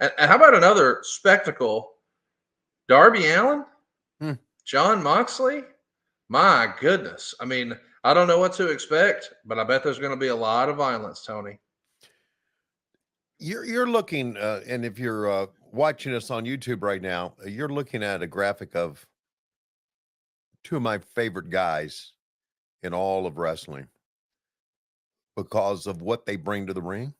And how about another spectacle? Darby Allin, Jon Moxley. My goodness. I mean, I don't know what to expect, but I bet there's going to be a lot of violence, Tony. You're looking, and if you're watching us on YouTube right now, you're looking at a graphic of two of my favorite guys in all of wrestling because of what they bring to the ring.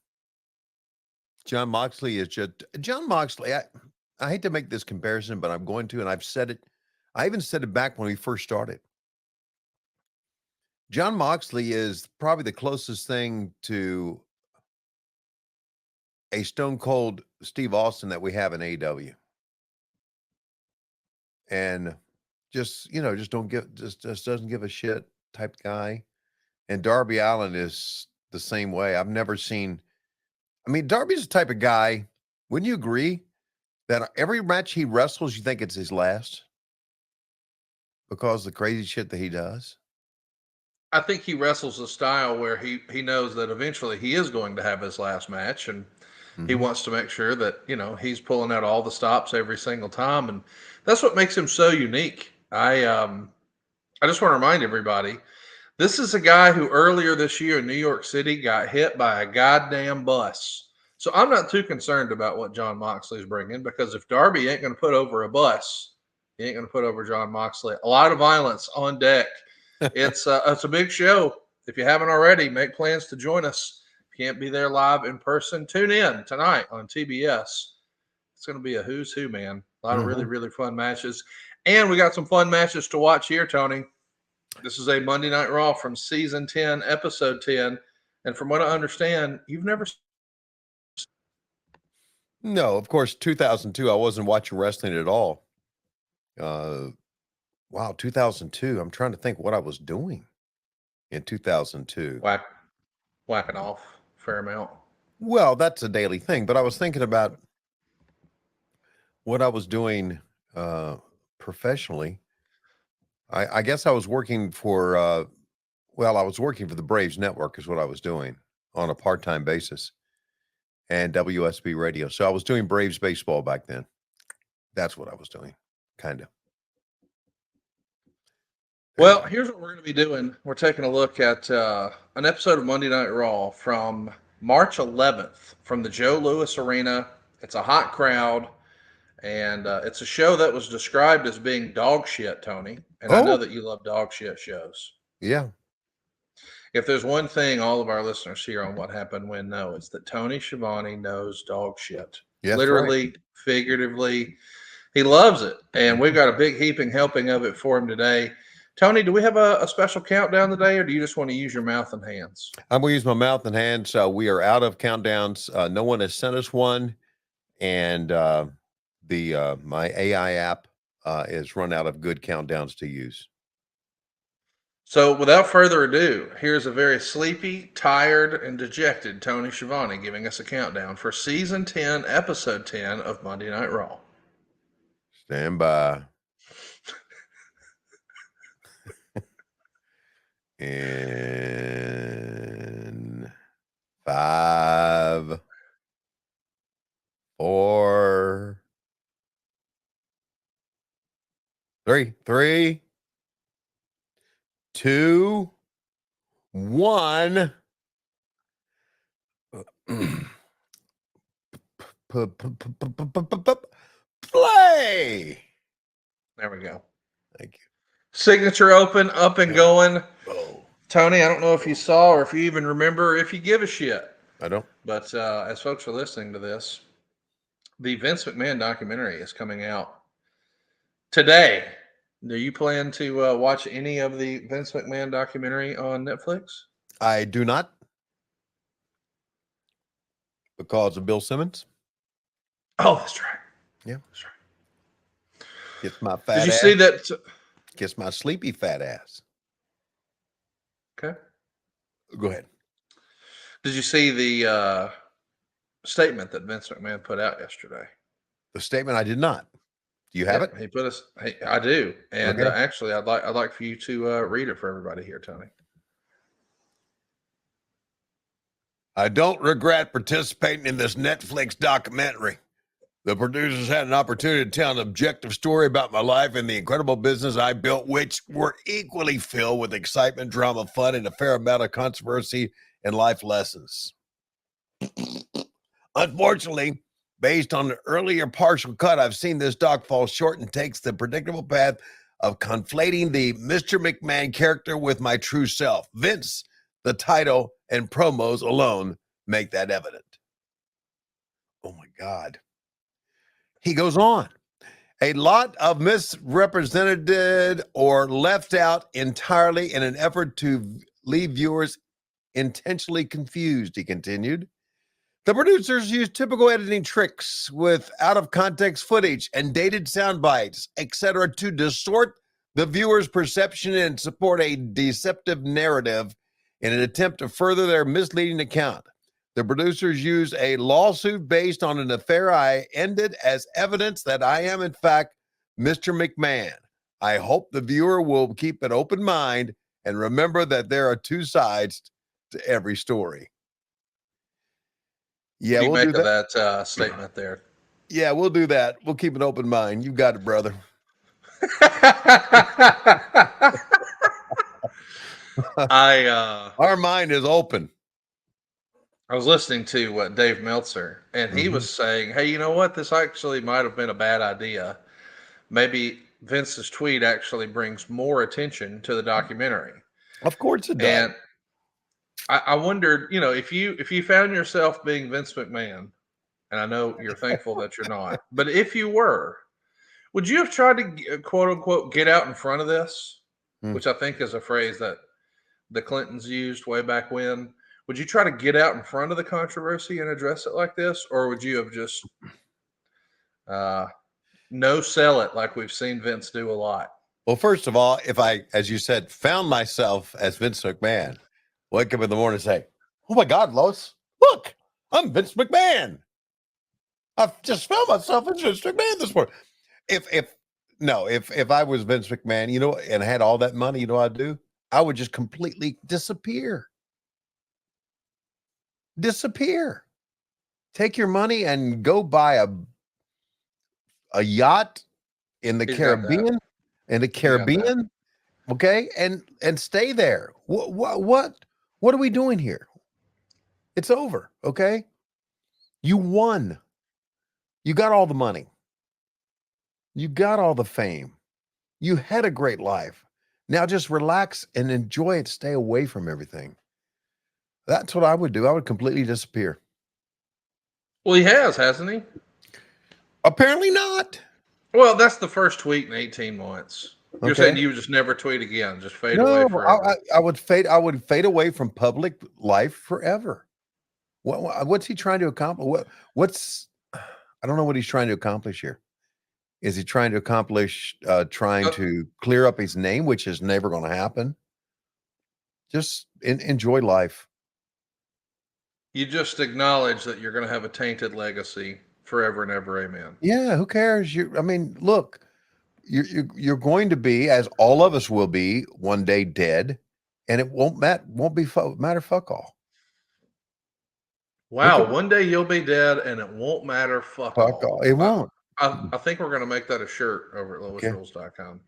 Jon Moxley is just Jon Moxley. I hate to make this comparison, but I'm going to, and I've said it. I even said it back when we first started. Jon Moxley is probably the closest thing to a Stone Cold Steve Austin that we have in AEW. And just doesn't give a shit type guy. And Darby Allin is the same way. I've never seen, Darby's the type of guy, wouldn't you agree that every match he wrestles, you think it's his last? Because of the crazy shit that he does? I think he wrestles a style where he knows that eventually he is going to have his last match, and he wants to make sure that, he's pulling out all the stops every single time. And that's what makes him so unique. I just want to remind everybody, this is a guy who earlier this year in New York City got hit by a goddamn bus. So I'm not too concerned about what Jon Moxley's bringing, because if Darby ain't going to put over a bus, he ain't going to put over Jon Moxley. A lot of violence on deck. It's a big show. If you haven't already, make plans to join us. Can't be there live in person, tune in tonight on TBS. It's going to be a who's who, man. A lot of really, really fun matches. And we got some fun matches to watch here, Tony. This is a Monday Night Raw from Season 10, Episode 10. And from what I understand, you've never... No, of course, 2002, I wasn't watching wrestling at all. Wow, 2002. I'm trying to think what I was doing in 2002. Whacking off fair amount. Well, that's a daily thing, but I was thinking about what I was doing professionally. I guess I was working for, I was working for the Braves Network is what I was doing on a part-time basis, and WSB Radio. So I was doing Braves baseball back then. That's what I was doing, kind of. Well, here's what we're going to be doing. We're taking a look at an episode of Monday Night Raw from March 11th from the Joe Louis Arena. It's a hot crowd, and it's a show that was described as being dog shit, Tony. And I know that you love dog shit shows. Yeah. If there's one thing all of our listeners here on What Happened When know, it's that Tony Schiavone knows dog shit. Yeah, literally, right. Figuratively. He loves it. And we've got a big heaping helping of it for him today. Tony, do we have a special countdown today, or do you just want to use your mouth and hands? I'm going to use my mouth and hands. We are out of countdowns. No one has sent us one. And my AI app is run out of good countdowns to use. So without further ado, here's a very sleepy, tired, and dejected Tony Schiavone giving us a countdown for Season 10, Episode 10 of Monday Night Raw. Stand by. In 5, 4, 3, 2, 1. Play. There we go. Thank you. Signature open, up and going. Oh. Tony, I don't know if you saw or if you even remember, if you give a shit. I don't. But as folks are listening to this, the Vince McMahon documentary is coming out today. Do you plan to watch any of the Vince McMahon documentary on Netflix? I do not. Because of Bill Simmons? Oh, that's right. Yeah. That's right. Gets my fat ass. Did you see that? Gets my sleepy fat ass. Okay. Go ahead. Did you see the statement that Vince McMahon put out yesterday? The statement I did not. Do you have it? He put us. I do, and okay. Actually, I'd like for you to read it for everybody here, Tony. I don't regret participating in this Netflix documentary. The producers had an opportunity to tell an objective story about my life and the incredible business I built, which were equally filled with excitement, drama, fun, and a fair amount of controversy and life lessons. Unfortunately, based on the earlier partial cut, I've seen this doc fall short and takes the predictable path of conflating the Mr. McMahon character with my true self. Vince, the title, and promos alone make that evident. Oh my God. He goes on. A lot of misrepresented or left out entirely in an effort to leave viewers intentionally confused, he continued. The producers use typical editing tricks with out-of-context footage and dated sound bites, etc., to distort the viewer's perception and support a deceptive narrative in an attempt to further their misleading account. The producers use a lawsuit based on an affair I ended as evidence that I am, in fact, Mr. McMahon. I hope the viewer will keep an open mind and remember that there are two sides to every story. Yeah, What do you we'll do make of that. that statement there? Yeah, we'll do that. We'll keep an open mind. You got it, brother. Our mind is open. I was listening to Dave Meltzer, and he was saying, "Hey, you know what? This actually might have been a bad idea. Maybe Vince's tweet actually brings more attention to the documentary." Of course it does. And I wondered, if you found yourself being Vince McMahon, and I know you're thankful that you're not, but if you were, would you have tried to quote unquote get out in front of this, which I think is a phrase that the Clintons used way back when? Would you try to get out in front of the controversy and address it like this, or would you have just no sell it like we've seen Vince do a lot? Well, first of all, if I, as you said, found myself as Vince McMahon, wake up in the morning and say, "Oh my God, Lois, look, I'm Vince McMahon. I've just found myself as Vince McMahon this morning." If I was Vince McMahon, and had all that money, I'd do? I would just completely disappear. Take your money and go buy a yacht in the Caribbean, okay, and stay there. What are we doing here? It's over, okay? You won. You got all the money. You got all the fame. You had a great life. Now just relax and enjoy it. Stay away from everything. That's what I would do. I would completely disappear. Well, he has, hasn't he? Apparently not. Well, that's the first tweet in 18 months. You're Okay. saying you would just never tweet again, just fade away forever. I would fade away from public life forever. What's he trying to accomplish? I don't know what he's trying to accomplish here. Is he trying to accomplish trying to clear up his name, which is never going to happen? Just enjoy life. You just acknowledge that you're going to have a tainted legacy forever and ever. Amen. Yeah, who cares? Look, you're going to be, as all of us will be, one day dead, and it won't matter fuck all. Wow, one day you'll be dead, and it won't matter fuck all. It won't. I think we're going to make that a shirt over at lowesrules.com.